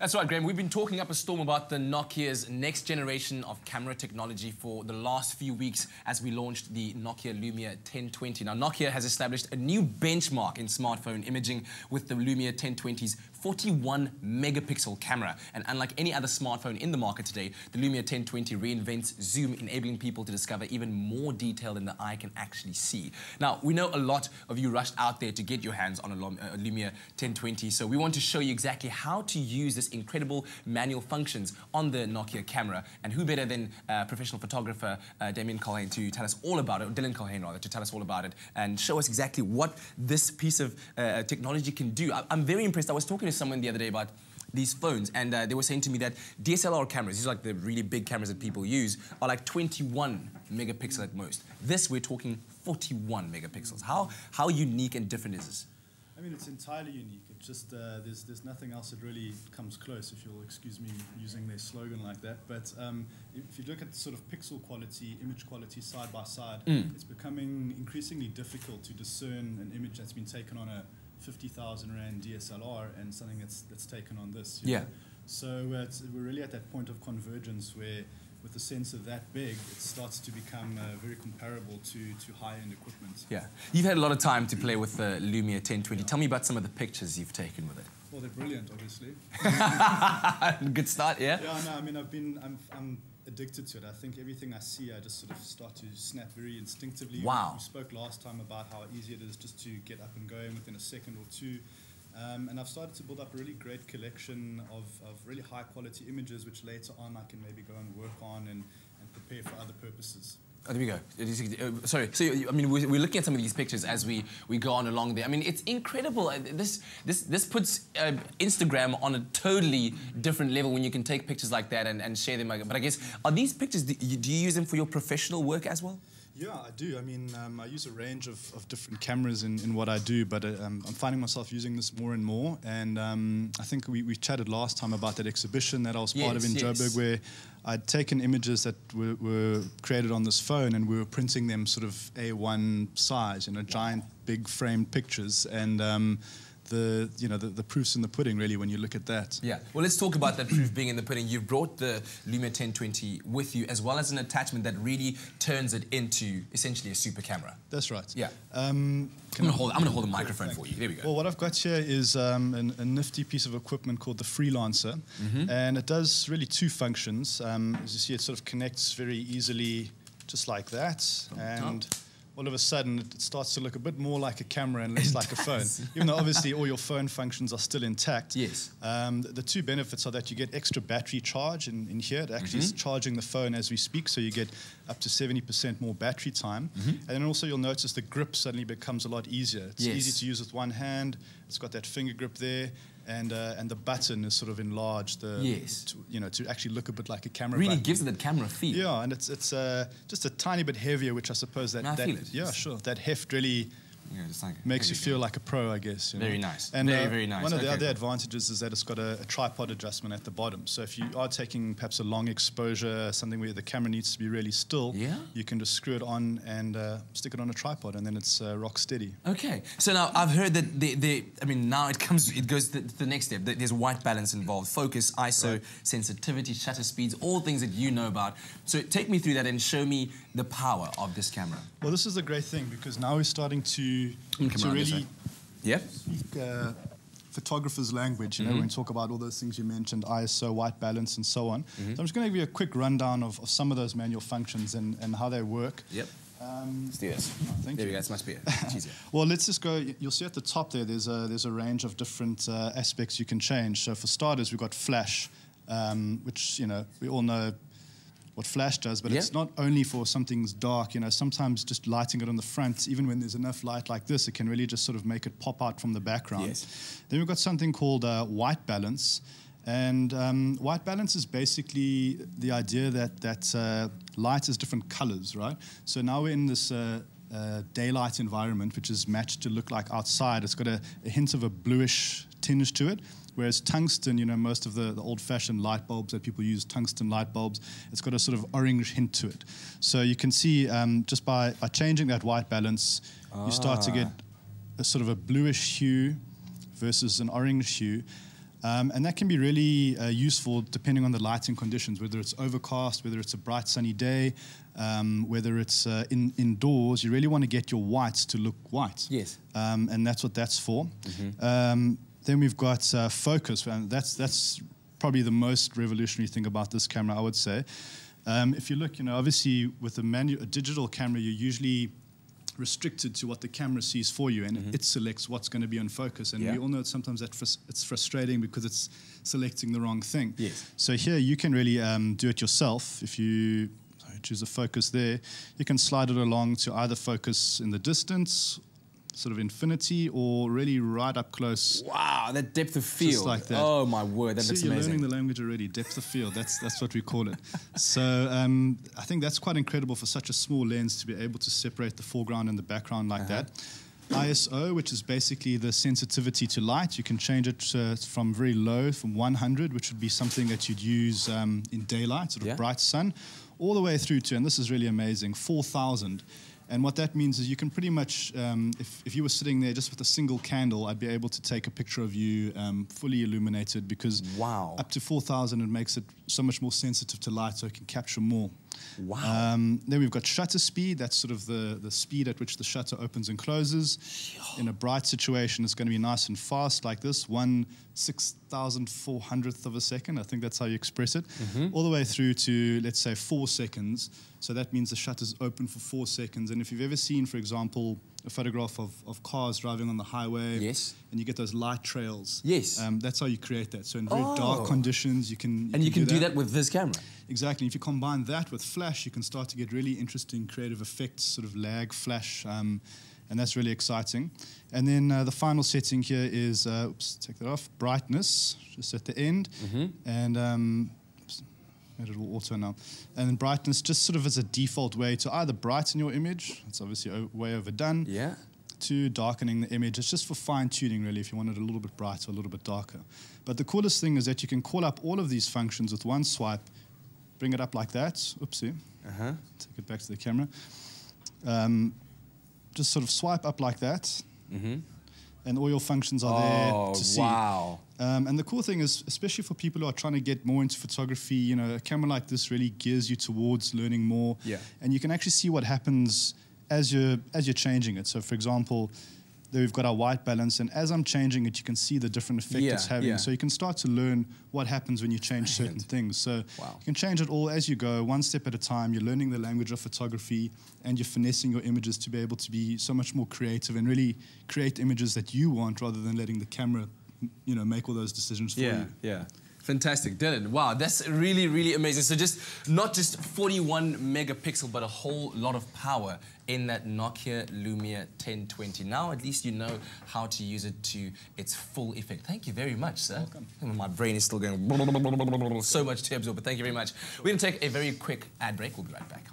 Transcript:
That's right, Graham. We've been talking up a storm about the Nokia's next generation of camera technology for the last few weeks as we launched the Nokia Lumia 1020. Now, Nokia has established a new benchmark in smartphone imaging with the Lumia 1020's 41 megapixel camera. And unlike any other smartphone in the market today, the Lumia 1020 reinvents zoom, enabling people to discover even more detail than the eye can actually see. Now, we know a lot of you rushed out there to get your hands on a Lumia 1020, so we want to show you exactly how to use this incredible manual functions on the Nokia camera. And who better than professional photographer Damien Colhane to tell us all about it, or Dylan Colhane rather, to tell us all about it and show us exactly what this piece of technology can do. I'm very impressed. I was talking to someone the other day about these phones, and they were saying to me that DSLR cameras, these are like the really big cameras that people use, are like 21 megapixels at most. This, we're talking 41 megapixels. How unique and different is this? I mean, it's entirely unique. It just there's nothing else that really comes close, if you'll excuse me using their slogan like that. But if you look at sort of pixel quality, image quality side by side, it's becoming increasingly difficult to discern an image that's been taken on a 50,000 Rand DSLR and something that's taken on this. Yeah. So we're really at that point of convergence where, with a sensor that big, it starts to become very comparable to high-end equipment. Yeah. You've had a lot of time to play with the Lumia 1020. Tell me about some of the pictures you've taken with it. Well, they're brilliant, obviously. Good start, yeah? Yeah, no, I mean, I'm addicted to it. I think everything I see, I just sort of start to snap very instinctively. Wow. We spoke last time about how easy it is just to get up and going within a second or two. And I've started to build up a really great collection of really high quality images, which later on I can maybe go and work on and prepare for other purposes. Oh, there we go. Sorry. So, I mean, we're looking at some of these pictures as we go on along there. I mean, it's incredible. This puts Instagram on a totally different level when you can take pictures like that and share them. But I guess, are these pictures, do you use them for your professional work as well? Yeah, I do. I mean, I use a range of different cameras in what I do, but I'm finding myself using this more and more. And I think we chatted last time about that exhibition that I was part of in Joburg, where I'd taken images that were created on this phone, and we were printing them sort of A1 size, giant, big framed pictures. And the proof's in the pudding, really, when you look at that. Yeah. Well, let's talk about that proof being in the pudding. You've brought the Lumia 1020 with you, as well as an attachment that really turns it into essentially a super camera. That's right. Yeah. I'm gonna hold the microphone for you. There we go. Well, what I've got here is a nifty piece of equipment called the Freelancer, and it does really two functions. As you see, it sort of connects very easily, just like that, and all of a sudden it starts to look a bit more like a camera and less like a phone, even though obviously all your phone functions are still intact. Yes. The two benefits are that you get extra battery charge in here. It actually is charging the phone as we speak, so you get up to 70% more battery time. And then also you'll notice the grip suddenly becomes a lot easier. It's easy to use with one hand. It's got that finger grip there. And the button is sort of enlarged, to actually look a bit like a camera. Really gives it that camera feel. Yeah, and it's just a tiny bit heavier, which I suppose that I feel it. Yeah, sure, that heft really makes you feel like a pro, I guess. Very nice. And very nice. One of the other advantages is that it's got a tripod adjustment at the bottom. So if you are taking perhaps a long exposure, something where the camera needs to be really still, you can just screw it on and stick it on a tripod, and then it's rock steady. Okay. So now I've heard that I mean, now it goes to the next step. There's white balance involved, focus, ISO, sensitivity, shutter speeds, all things that you know about. So take me through that and show me the power of this camera. Well, this is a great thing because now we're starting to really speak photographer's language, when we talk about all those things you mentioned, ISO, white balance, and so on. So I'm just going to give you a quick rundown of some of those manual functions and how they work. Yep. Let's do this. Thank you. There we go. This must be it. It's easier. Well, let's just go. You'll see at the top there, there's a range of different aspects you can change. So for starters, we've got flash, which we all know what flash does, but it's not only for something's dark. Sometimes just lighting it on the front, even when there's enough light like this, it can really just sort of make it pop out from the background. Yes. Then we've got something called white balance, and white balance is basically the idea that light is different colors, right? So now we're in this daylight environment, which is matched to look like outside. It's got a hint of a bluish tinge to it. Whereas tungsten, most of the old-fashioned light bulbs that people use, tungsten light bulbs, it's got a sort of orange hint to it. So you can see just by changing that white balance, you start to get a sort of a bluish hue versus an orange hue. And that can be really useful depending on the lighting conditions, whether it's overcast, whether it's a bright sunny day, whether it's indoors. You really want to get your whites to look white. Yes. And that's what that's for. Then we've got focus, and that's probably the most revolutionary thing about this camera, I would say. If you look, obviously with a digital camera, you're usually restricted to what the camera sees for you, and it selects what's going to be on focus. And we all know that sometimes it's frustrating because it's selecting the wrong thing. Yes. So here you can really do it yourself. If you choose a focus there, you can slide it along to either focus in the distance, sort of infinity, or really right up close. Wow, that depth of field. Just like that. Oh my word, that looks you're amazing. Learning the language already, depth of field, that's what we call it. So I think that's quite incredible for such a small lens to be able to separate the foreground and the background like that. ISO, which is basically the sensitivity to light, you can change it from very low, from 100, which would be something that you'd use in daylight, sort of bright sun, all the way through to, and this is really amazing, 4,000. And what that means is you can pretty much, if you were sitting there just with a single candle, I'd be able to take a picture of you fully illuminated, because up to 4,000 it makes it so much more sensitive to light, so it can capture more. Wow. Then we've got shutter speed. That's sort of the speed at which the shutter opens and closes. In a bright situation, it's going to be nice and fast like this, 1/6400th of a second. I think that's how you express it. All the way through to, let's say, 4 seconds. So that means the shutter's open for 4 seconds. And if you've ever seen, for example, a photograph of cars driving on the highway, and you get those light trails, that's how you create that. So in very dark conditions, you can do that with this camera. Exactly. If you combine that with flash, you can start to get really interesting creative effects, sort of lag, flash, and that's really exciting. And then the final setting here is, oops, take that off, brightness, just at the end. And made it all auto now. And then brightness just sort of as a default way to either brighten your image, it's obviously way overdone, to darkening the image. It's just for fine-tuning, really, if you want it a little bit brighter, a little bit darker. But the coolest thing is that you can call up all of these functions with one swipe, bring it up like that. Oopsie. Take it back to the camera. Just sort of swipe up like that. And all your functions are there to see. And the cool thing is, especially for people who are trying to get more into photography, a camera like this really gears you towards learning more. And you can actually see what happens as you're changing it. So, for example, there we've got our white balance, and as I'm changing it, you can see the different effect it's having. So you can start to learn what happens when you change certain things. So you can change it all as you go, one step at a time. You're learning the language of photography, and you're finessing your images to be able to be so much more creative and really create images that you want, rather than letting the camera, make all those decisions for you. Fantastic, Dylan. Wow, that's really, really amazing. So not just 41 megapixel, but a whole lot of power in that Nokia Lumia 1020. Now at least you know how to use it to its full effect. Thank you very much, sir. Welcome. My brain is still going so much to absorb, but thank you very much. We're going to take a very quick ad break. We'll be right back.